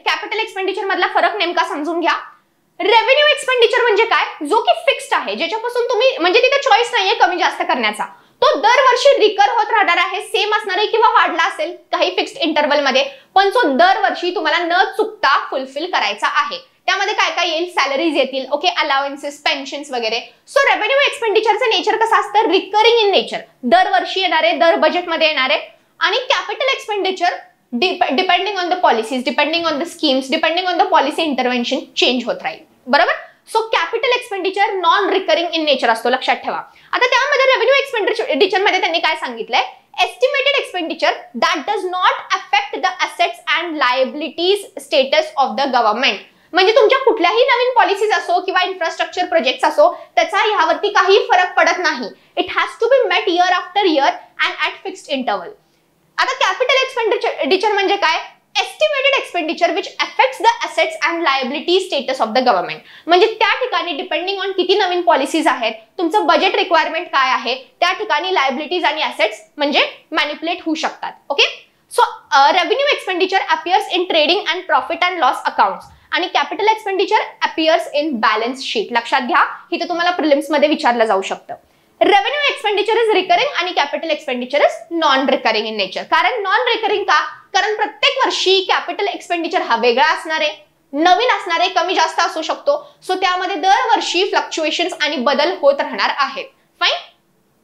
कॅपिटल एक्सपेंडिचर मधला फरक नेमका समजून घ्या. रेव्हेन्यू एक्सपेंडिचर म्हणजे काय, जो की फिक्स्ड आहे, ज्याच्यापासून तुम्ही म्हणजे तिथे चॉईस नाहीये कमी जास्त करण्याचा. तो दरवर्षी रिकर होत राहणार आहे, सेम असणार आहे किंवा वाढला असेल काही फिक्स्ड इंटरवल मध्ये, पण तो दरवर्षी तुम्हाला न चुकता फुलफिल करायचा आहे. त्यामध्ये काय काय येईल, सॅलरीज येतील, ओके, अलाउन्सेस, पेन्शन्स वगैरे. सो रेव्हेन्यू एक्सपेंडिचरचं नेचर कसं असतं, रिकरिंग इन नेचर, दरवर्षी येणारे, दर बजेटमध्ये येणारे. आणि capital expenditure depending on the policies, depending on the schemes, depending on the policy intervention change होत राहील. बरोबर. So capital expenditure non recurring in nature असतो, लक्षात ठेवा. आता त्यामध्ये रेव्हेन्यू एक्सपेंडिचर मध्ये त्यांनी काय सांगितलंय, estimated expenditure that does not affect the assets and liabilities status of the government. म्हणजे तुमच्या कुठल्याही नवीन पॉलिसीज असो किंवा इन्फ्रास्ट्रक्चर प्रोजेक्ट्स असो, त्याचा यावरती काही फरक पडत नाही. It has to be met year after year and at fixed interval. आता कॅपिटल एक्सपेंडिचर म्हणजे काय, estimated expenditure which affects the assets and liability status of the government. म्हणजे त्या ठिकाणी डिपेंडिंग ऑन किती नवीन पॉलिसीज आहेत, तुमचं बजेट रिक्वायरमेंट काय आहे, त्या ठिकाणी लायबिलिटीज आणि असेट्स म्हणजे मॅनिप्युलेट होऊ शकतात. Okay. So revenue expenditure appears in trading and profit and loss accounts आणि capital expenditure appears in balance sheet. लक्षात घ्या, इथे तुम्हाला प्रिलिम्स मध्ये विचारलं जाऊ शकतं. रेव्हेन्यू एक्सपेंडिचर इज रिकरिंग आणि capital expenditure is non recurring in nature. कारण नॉन रिकरिंग का? कारण प्रत्येक वर्षी कॅपिटल एक्सपेंडिचर हा वेगळा असणार आहे, नवीन असणार आहे, कमी जास्त असू शकतो. सो त्यामध्ये दरवर्षी फ्लक्च्युएशन्स आणि बदल होत राहणार आहेत. फाईन.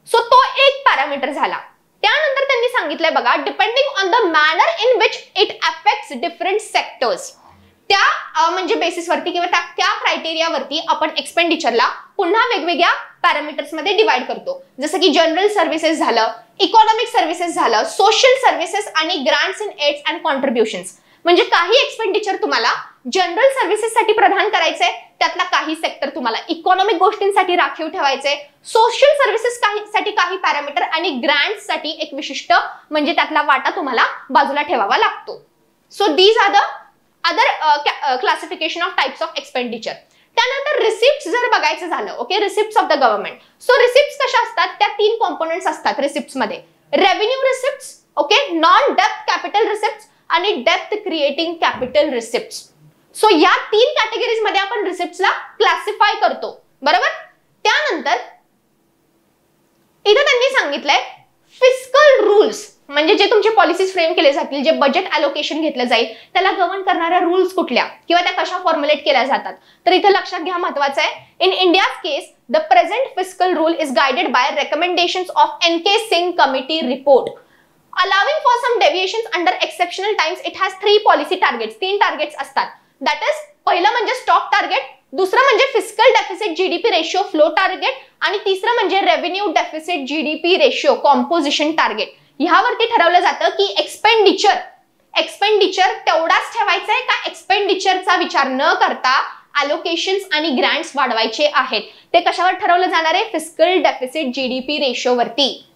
सो तो एक पॅरामीटर झाला. त्यानंतर त्यांनी सांगितलंय बघा, depending on the manner in which it affects different sectors. त्या म्हणजे बेसिसवरती किंवा त्या क्रायटेरियावरती आपण एक्सपेंडिचरला पुन्हा वेगवेगळ्या पॅरामीटर्स मध्ये डिवाइड करतो. जसं की जनरल सर्व्हिसेस झालं, इकॉनॉमिक सर्व्हिसेस झालं, सोशल सर्व्हिसेस आणि ग्रांट्स इन एड्स अँड कॉन्ट्रीब्युशन्स. म्हणजे काही एक्सपेंडिचर तुम्हाला जनरल सर्व्हिसेससाठी प्रदान करायचंय, त्यातला काही सेक्टर तुम्हाला इकॉनॉमिक गोष्टींसाठी राखीव ठेवायचे, सोशल सर्व्हिसेस साठी काही पॅरामीटर आणि ग्रांट्स साठी एक विशिष्ट म्हणजे त्यातला वाटा तुम्हाला बाजूला ठेवावा लागतो. So these are the other classification of types of expenditure. त्यानंतर रिसिप्ट जर बघायचं झालं, okay, receipts of the government. So receipts कशा असतात? त्या 3 कॉम्पोनंट्स असतात रिसिप्ट्स मध्ये. रेव्हेन्यू रिसिप्ट्स, ओके, नॉन डेप्थ कॅपिटल रिसिप्ट्स आणि डेप्थ क्रिएटिंग कॅपिटल रिसिप्ट्स. सो या 3 कॅटेगरीज मध्ये आपण रिसिप्ट्सला क्लासिफाय करतो, बरोबर. त्यानंतर इथे त्यांनी सांगितलंय फिस्कल रूल्स, म्हणजे जे तुमचे पॉलिसीज फ्रेम केले जातील, जे बजेट अलोकेशन घेतलं जाईल, त्याला गव्हर्न करणाऱ्या रूल्स कुठल्या किंवा त्या कशा फॉर्म्युलेट केल्या जातात. तर इथे लक्षात घ्या, महत्वाचं आहे, in India's case the present fiscal rule is guided by recommendations of N K. Singh committee report. Allowing for some deviations under exceptional times, it has 3 policy targets. 3 targets असतात. दॅट इज पहिलं म्हणजे स्टॉक टार्गेट, दुसरं म्हणजे fiscal deficit GDP ratio flow target आणि तिसरं म्हणजे revenue deficit GDP ratio composition target. ह्यावरती ठरवलं जातं की एक्सपेंडिचर तेवढाच ठेवायचा आहे का एक्सपेंडिचरचा विचार न करता अलोकेशन्स आणि ग्रँट्स वाढवायचे आहेत. ते कशावर ठरवलं जाणार आहे? फिस्कल डेफिसिट जीडीपी रेशियो वरती.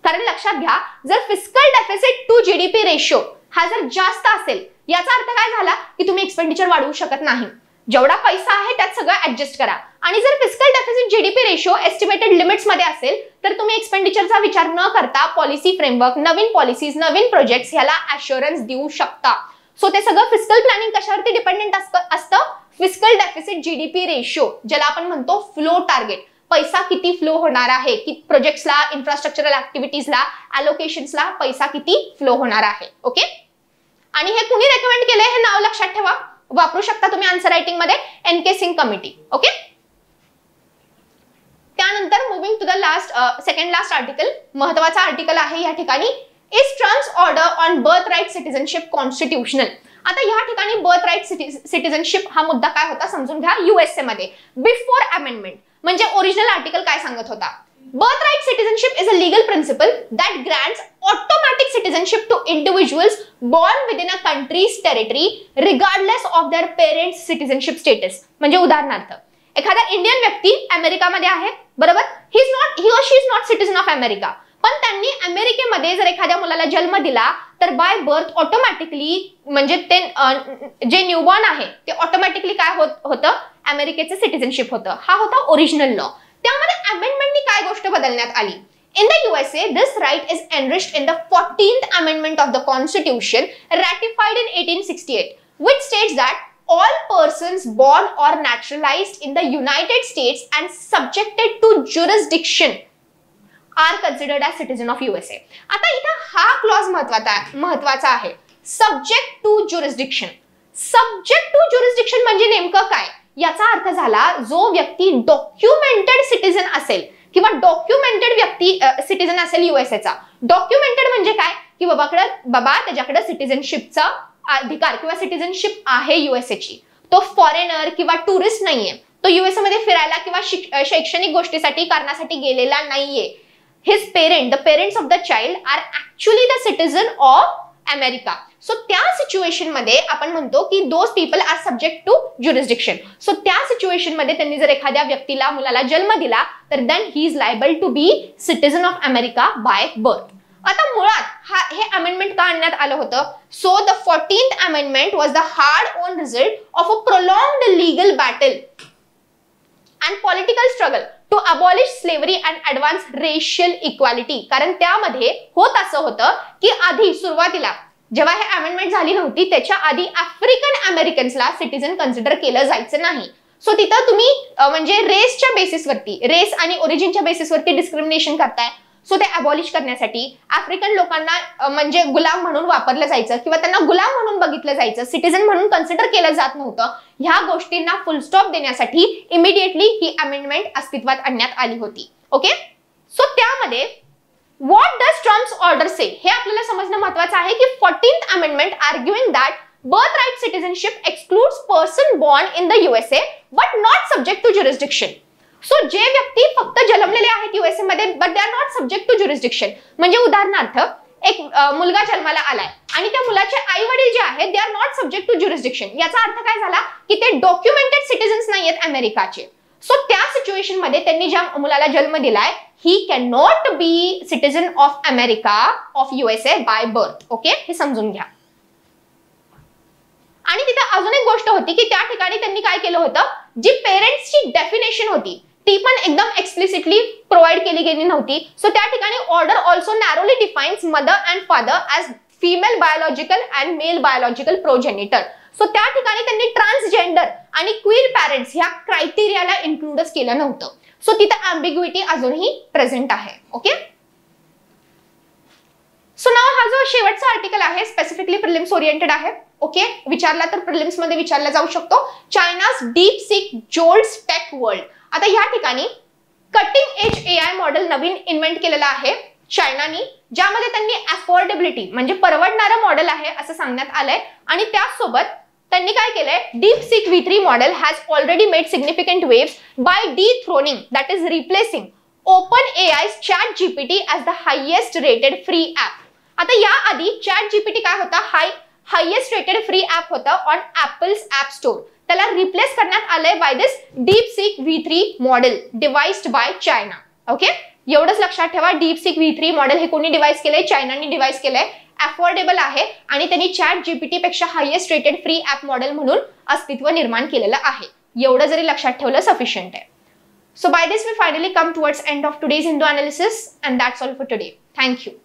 कारण लक्षात घ्या, जर fiscal deficit to GDP ratio हा जर जास्त असेल, याचा अर्थ काय झाला की तुम्ही एक्सपेंडिचर वाढवू शकत नाही. जेवढा पैसा आहे त्यात सगळं ऍडजस्ट करा. आणि जर fiscal deficit GDP ratio estimated limits मध्ये असेल, तर तुम्ही एक्सपेंडिचरचा विचार न करता पॉलिसी फ्रेमवर्क, नवीन पॉलिसीज, नवीन प्रोजेक्ट्स ह्याला अश्युरन्स देऊ शकता. सो ते सगळं फिस्कल प्लॅनिंग कशावरती डिपेंडेंट असतं? फिस्कल डेफिसिट जीडीपी रेशियो, ज्याला आपण म्हणतो फ्लो टार्गेट. पैसा किती फ्लो होणार आहे, की प्रोजेक्ट्सला, इन्फ्रास्ट्रक्चरल ऍक्टिव्हिटीजला, अलोकेशन्सला पैसा किती फ्लो होणार आहे. ओके. आणि हे कुणी रेकमेंड केलंय हे नाव लक्षात ठेवा, वापरू शकता तुम्ही आन्सर रायटिंग मध्ये, एन.के. सिंग कमिटी. ओके. त्यानंतर moving to the second last article, महत्वाचा आर्टिकल आहे या ठिकाणी, is Trump's order on birth right citizenship constitutional. आता या ठिकाणी बर्थ राईट सिटिझनशिप हा मुद्दा काय होता समजून घ्या. युएसए मध्ये बिफोर अमेंडमेंट, म्हणजे ओरिजिनल आर्टिकल काय सांगत होता? Birthright citizenship is a legal principle that grants automatic citizenship to individuals born within a country's territory regardless of their parents' citizenship status. म्हणजे उदाहरणार्थ एखादा इंडियन व्यक्ती अमेरिकामध्ये आहे, बरोबर, he or she is not citizen of America, पण त्यांनी अमेरिकेमध्ये जर एखाद्या मुलाला जन्म दिला तर बाय बर्थ ऑटोमॅटिकली म्हणजे ते जे न्यूबॉर्न आहे ते ऑटोमॅटिकली काय होतं? अमेरिकेचं सिटिझनशिप होतं. हा होता ओरिजिनल लॉ. त्यामध्ये अमेंडमेंटनी काय गोष्ट बदलण्यात आली? In the USA, this right is enriched in the 14th Amendment of the Constitution ratified in 1868, which states that all persons born or naturalized in the United States and subjected to jurisdiction are considered as citizen of USA. आता इथं हा clause महत्वाचा आहे, subject to jurisdiction. Subject to jurisdiction म्हणजे नेमकं काय? याचा अर्थ झाला, जो व्यक्ती डॉक्युमेंटेड सिटिझन असेल किंवा डॉक्युमेंटेड व्यक्ती सिटिझन असेल युएसएचा. डॉक्युमेंटेड म्हणजे काय? की बाबा त्याच्याकडे सिटिझनशिपचा अधिकार किंवा सिटिझनशिप आहे युएसएची. तो फॉरेनर किंवा टुरिस्ट नाहीये, तो युएसए मध्ये फिरायला किंवा शैक्षणिक गोष्टीसाठी कारणासाठी गेलेला नाहीये. His parent, the parents of the child are actually the citizen of America. So त्या सिच्युएशन मध्ये आपण म्हणतो की those people are subject to jurisdiction. So त्या सिच्युएशन मध्ये त्यांनी जर एखाद्या व्यक्तीला, मुलाला जन्म दिला तर then he is liable to be citizen of America by birth. आता मुळात हे अमेंडमेंट का आणण्यात आलं होतं? So the 14th amendment was the hard on result of a prolonged legal battle and political struggle to abolish slavery and advance racial equality. कारण त्यामध्ये होत असं होतं की आधी सुरुवातीला जेव्हा हे अमेंडमेंट झाली नव्हती त्याच्या आधी आफ्रिकन अमेरिकन्सला सिटिझन कन्सिडर केलं जायचं नाही. सो तिथं तुम्ही म्हणजे रेसच्या बेसिसवरती, रेस आणि ओरिजिनच्या बेसिसवरती डिस्क्रिमिनेशन करताय. सो ते अबॉलिश करण्यासाठी आफ्रिकन लोकांना म्हणजे गुलाम म्हणून वापरलं जायचं किंवा त्यांना गुलाम म्हणून बघितलं जायचं, सिटीजन म्हणून कन्सिडर केलं जात नव्हतं. ह्या गोष्टींना फुल स्टॉप देण्यासाठी इमिडिएटली ही अमेंडमेंट अस्तित्वात आणण्यात आली होती. ओके, सो त्यामध्ये what does Trump's order say हे आपल्याला समजणं महत्त्वाचं आहे की 14th amendment arguing that birthright citizenship excludes person born in the USA but not subject to jurisdiction. So जे व्यक्ती फक्त जन्मलेले आहेत यूएसए मध्ये but they are not subject to jurisdiction. म्हणजे उदाहरणार्थ एक मुलगा जन्माला आलाय आणि त्या मुलाचे आई वडील जे आहेत they are not subject to jurisdiction. याचा अर्थ काय झाला की ते डॉक्युमेंटेड सिटीजन्स नाहीयेत अमेरिकाचे. सो त्या सिच्युएशन मध्ये त्यांनी ज्या मुलाला जन्म दिलाय he can not be citizen of America of USA by birth. Okay, हे समजून घ्या. आणि तिथे अजून एक गोष्ट होती की त्या ठिकाणी त्यांनी काय केलं होतं, जी पेरेंट्सची डेफिनेशन होती ती पण एकदम एक्सप्लिसिटली प्रोव्हाइड केली गेली नव्हती. सो त्या ठिकाणी order also narrowly defines mother and father as female biological and male biological progenitor. So त्या ठिकाणी त्यांनी ट्रान्सजेंडर आणि क्वीर पॅरेंट्स ह्या क्रायटेरियाला इन्क्लूडच केलं नव्हतं. सो तिथे अँबिग्युइटी अजूनही प्रेझेंट आहे. ओके, सो नाव हा जो शेवटचा आर्टिकल आहे स्पेसिफिकली प्रिलिम्स ओरिएंटेड आहे. ओके, विचारला तर प्रिलिम्स मध्ये विचारला जाऊ शकतो. China's DeepSeek jolts tech world. आता या ठिकाणी कटिंग एज एआय मॉडेल नवीन इन्व्हेंट केलेला आहे चायनानी, ज्यामध्ये त्यांनी अफोर्डेबिलिटी म्हणजे परवडणारं मॉडेल आहे असं सांगण्यात आलंय. आणि त्याचसोबत त्यांनी काय केलंय, DeepSeek V3 model has already made significant waves by dethroning that is replacing OpenAI's ChatGPT as the highest rated free app. आता या आधी चॅट जीपीटी काय होता, हायेस्ट रेटेड फ्री ॲप होता ऑन ॲपल्स ॲप स्टोर. त्याला replace करण्यात आलंय by this DeepSeek V3 model devised by China. Okay, एवढंच लक्षात ठेवा, डीप सीक V3 मॉडेल हे कोणी डिवाइस केलंय, चायनाने डिवाइस केलंय. अफोर्डेबल आहे आणि त्यांनी चॅट जीपीटी पेक्षा highest rated free app model म्हणून अस्तित्व निर्माण केलेलं आहे. एवढं जरी लक्षात ठेवलं सफिशियंट आहे. So by this we finally come towards end of today's Hindu analysis and that's all for today. Thank you.